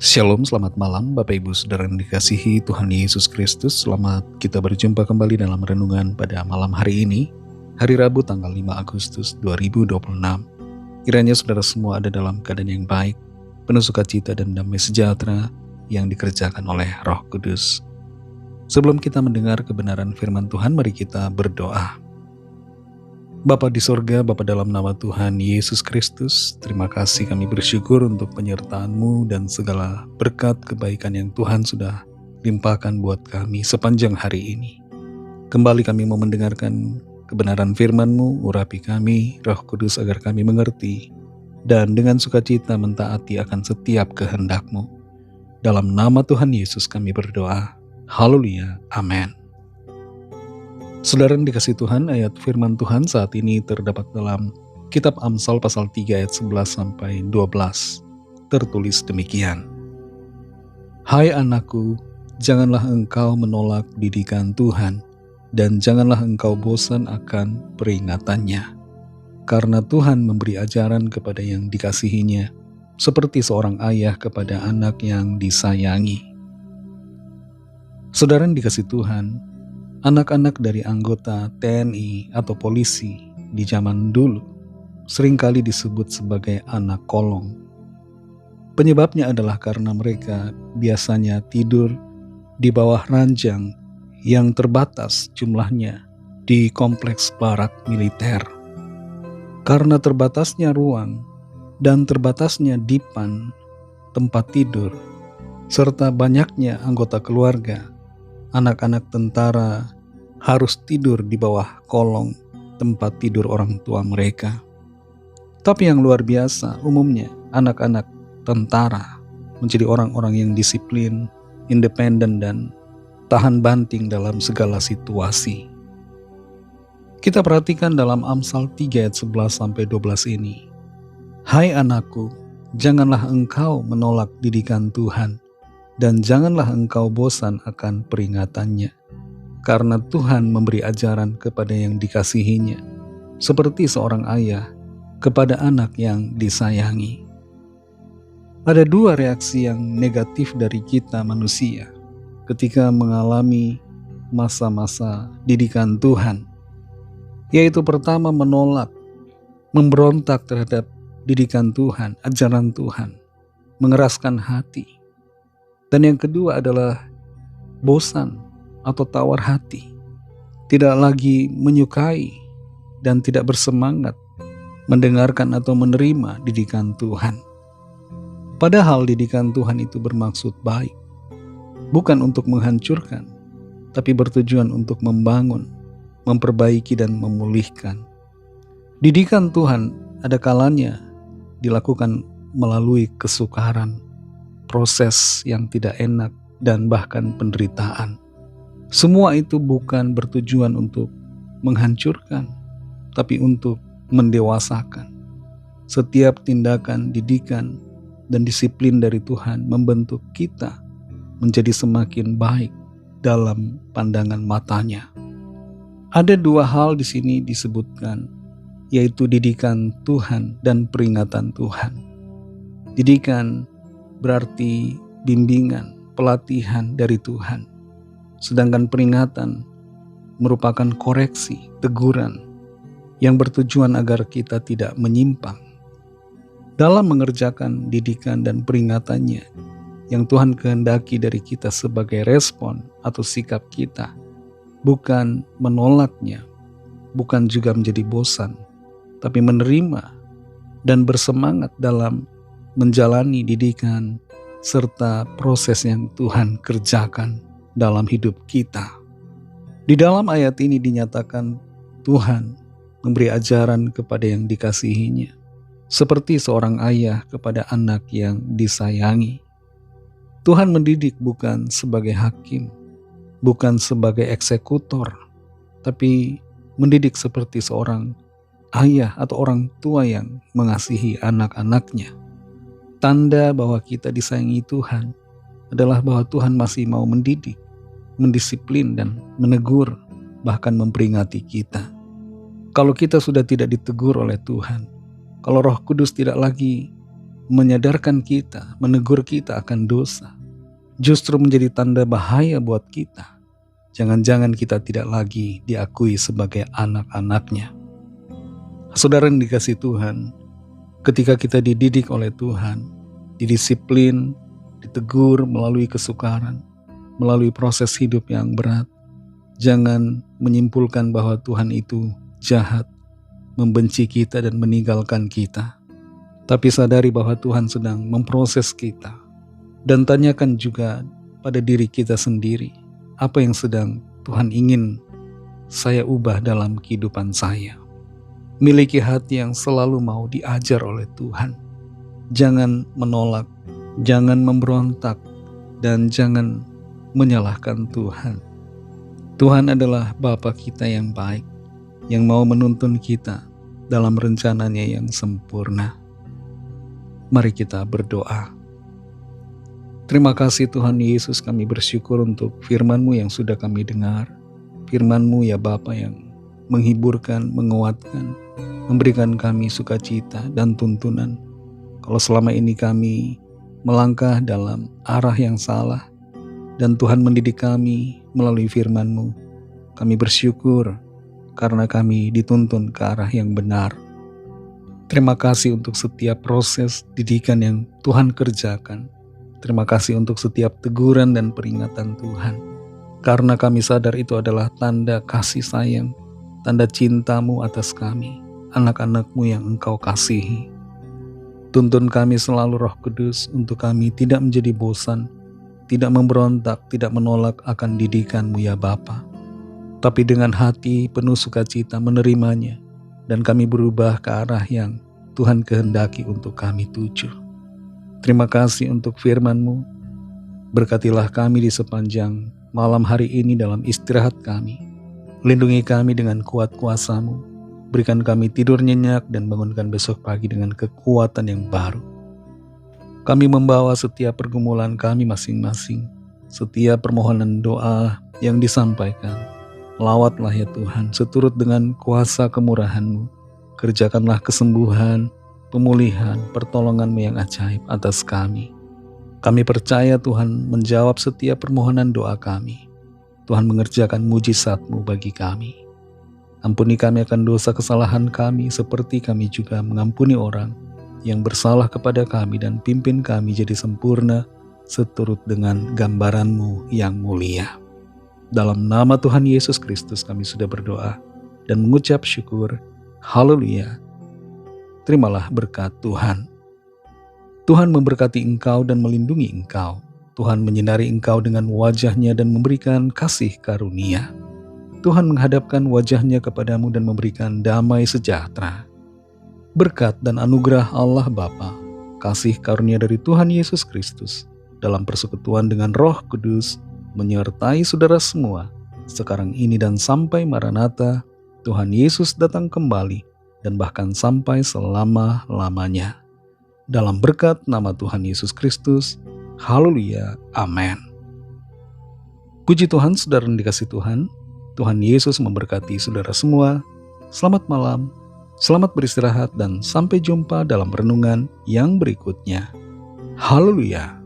Shalom, selamat malam Bapak Ibu Saudara yang dikasihi Tuhan Yesus Kristus. Selamat kita berjumpa kembali dalam renungan pada malam hari ini, hari Rabu tanggal 5 Agustus 2026. Kiranya saudara semua ada dalam keadaan yang baik, penuh sukacita dan damai sejahtera yang dikerjakan oleh Roh Kudus. Sebelum kita mendengar kebenaran firman Tuhan, mari kita berdoa. Bapa di sorga, Bapa dalam nama Tuhan Yesus Kristus, terima kasih kami bersyukur untuk penyertaan-Mu dan segala berkat kebaikan yang Tuhan sudah limpahkan buat kami sepanjang hari ini. Kembali kami mau mendengarkan kebenaran firman-Mu, urapi kami, Roh Kudus agar kami mengerti, dan dengan sukacita mentaati akan setiap kehendak-Mu. Dalam nama Tuhan Yesus kami berdoa. Haleluya. Amin. Saudara yang dikasih Tuhan, ayat firman Tuhan saat ini terdapat dalam kitab Amsal pasal 3 ayat 11-12. Tertulis demikian. Hai anakku, janganlah engkau menolak didikan Tuhan, dan janganlah engkau bosan akan peringatannya. Karena Tuhan memberi ajaran kepada yang dikasihinya, seperti seorang ayah kepada anak yang disayangi. Saudara yang dikasih Tuhan, anak-anak dari anggota TNI atau polisi di zaman dulu seringkali disebut sebagai anak kolong. Penyebabnya adalah karena mereka biasanya tidur di bawah ranjang yang terbatas jumlahnya di kompleks barak militer. Karena terbatasnya ruang dan terbatasnya dipan tempat tidur, serta banyaknya anggota keluarga, anak-anak tentara harus tidur di bawah kolong tempat tidur orang tua mereka. Tapi yang luar biasa, umumnya anak-anak tentara menjadi orang-orang yang disiplin, independen, dan tahan banting dalam segala situasi. Kita perhatikan dalam Amsal 3 ayat 11-12 ini. Hai anakku, janganlah engkau menolak didikan Tuhan, dan janganlah engkau bosan akan peringatannya, karena Tuhan memberi ajaran kepada yang dikasihinya, seperti seorang ayah kepada anak yang disayangi. Ada dua reaksi yang negatif dari kita manusia ketika mengalami masa-masa didikan Tuhan, yaitu pertama menolak, memberontak terhadap didikan Tuhan, ajaran Tuhan, mengeraskan hati. Dan yang kedua adalah bosan atau tawar hati, tidak lagi menyukai dan tidak bersemangat mendengarkan atau menerima didikan Tuhan. Padahal didikan Tuhan itu bermaksud baik, bukan untuk menghancurkan, tapi bertujuan untuk membangun, memperbaiki dan memulihkan. Didikan Tuhan ada kalanya dilakukan melalui kesukaran, proses yang tidak enak, dan bahkan penderitaan. Semua itu bukan bertujuan untuk menghancurkan, tapi untuk mendewasakan. Setiap tindakan, didikan, dan disiplin dari Tuhan membentuk kita menjadi semakin baik dalam pandangan matanya. Ada dua hal di sini disebutkan, yaitu didikan Tuhan dan peringatan Tuhan. Didikan berarti bimbingan, pelatihan dari Tuhan. Sedangkan peringatan merupakan koreksi, teguran yang bertujuan agar kita tidak menyimpang. Dalam mengerjakan didikan dan peringatannya, yang Tuhan kehendaki dari kita sebagai respon atau sikap kita, bukan menolaknya, bukan juga menjadi bosan, tapi menerima dan bersemangat dalam menjalani didikan serta proses yang Tuhan kerjakan dalam hidup kita. Di dalam ayat ini dinyatakan Tuhan memberi ajaran kepada yang dikasihinya, seperti seorang ayah kepada anak yang disayangi. Tuhan mendidik bukan sebagai hakim, bukan sebagai eksekutor, tapi mendidik seperti seorang ayah atau orang tua yang mengasihi anak-anaknya. Tanda bahwa kita disayangi Tuhan adalah bahwa Tuhan masih mau mendidik, mendisiplin, dan menegur, bahkan memperingati kita. Kalau kita sudah tidak ditegur oleh Tuhan, kalau Roh Kudus tidak lagi menyadarkan kita, menegur kita akan dosa, justru menjadi tanda bahaya buat kita. Jangan-jangan kita tidak lagi diakui sebagai anak-anaknya. Saudara yang dikasihi Tuhan, ketika kita dididik oleh Tuhan, didisiplin, ditegur melalui kesukaran, melalui proses hidup yang berat, jangan menyimpulkan bahwa Tuhan itu jahat, membenci kita dan meninggalkan kita. Tapi sadari bahwa Tuhan sedang memproses kita. Dan tanyakan juga pada diri kita sendiri, apa yang sedang Tuhan ingin saya ubah dalam kehidupan saya. Miliki hati yang selalu mau diajar oleh Tuhan. Jangan menolak, jangan memberontak, dan jangan menyalahkan Tuhan. Tuhan adalah Bapa kita yang baik, yang mau menuntun kita dalam rencananya yang sempurna. Mari kita berdoa. Terima kasih Tuhan Yesus, kami bersyukur untuk firman-Mu yang sudah kami dengar. Firman-Mu ya Bapa yang menghiburkan, menguatkan, memberikan kami sukacita dan tuntunan. Kalau selama ini kami melangkah dalam arah yang salah, dan Tuhan mendidik kami melalui firman-Mu, kami bersyukur karena kami dituntun ke arah yang benar. Terima kasih untuk setiap proses didikan yang Tuhan kerjakan. Terima kasih untuk setiap teguran dan peringatan Tuhan. Karena kami sadar itu adalah tanda kasih sayang, tanda cinta-Mu atas kami, anak-anak-Mu yang Engkau kasihi. Tuntun kami selalu Roh Kudus untuk kami tidak menjadi bosan, tidak memberontak, tidak menolak akan didikan-Mu ya Bapa. Tapi dengan hati penuh sukacita menerimanya, dan kami berubah ke arah yang Tuhan kehendaki untuk kami tuju. Terima kasih untuk firman-Mu. Berkatilah kami di sepanjang malam hari ini dalam istirahat kami. Lindungi kami dengan kuat kuasa-Mu. Berikan kami tidur nyenyak dan bangunkan besok pagi dengan kekuatan yang baru. Kami membawa setiap pergumulan kami masing-masing, setiap permohonan doa yang disampaikan. Lawatlah ya Tuhan, seturut dengan kuasa kemurahan-Mu. Kerjakanlah kesembuhan, pemulihan, pertolongan-Mu yang ajaib atas kami. Kami percaya Tuhan menjawab setiap permohonan doa kami. Tuhan mengerjakan mujizat-Mu bagi kami. Ampuni kami akan dosa kesalahan kami, seperti kami juga mengampuni orang yang bersalah kepada kami, dan pimpin kami jadi sempurna seturut dengan gambaran-Mu yang mulia. Dalam nama Tuhan Yesus Kristus kami sudah berdoa dan mengucap syukur. Haleluya. Terimalah berkat Tuhan. Tuhan memberkati engkau dan melindungi engkau. Tuhan menyinari engkau dengan wajah-Nya dan memberikan kasih karunia. Tuhan menghadapkan wajah-Nya kepadamu dan memberikan damai sejahtera. Berkat dan anugerah Allah Bapa, kasih karunia dari Tuhan Yesus Kristus, dalam persekutuan dengan Roh Kudus, menyertai saudara semua, sekarang ini dan sampai Maranatha, Tuhan Yesus datang kembali, dan bahkan sampai selama-lamanya. Dalam berkat nama Tuhan Yesus Kristus, haleluya, amin. Puji Tuhan, saudara yang dikasihi Tuhan. Tuhan Yesus memberkati saudara semua. Selamat malam, selamat beristirahat, dan sampai jumpa dalam renungan yang berikutnya. Haleluya.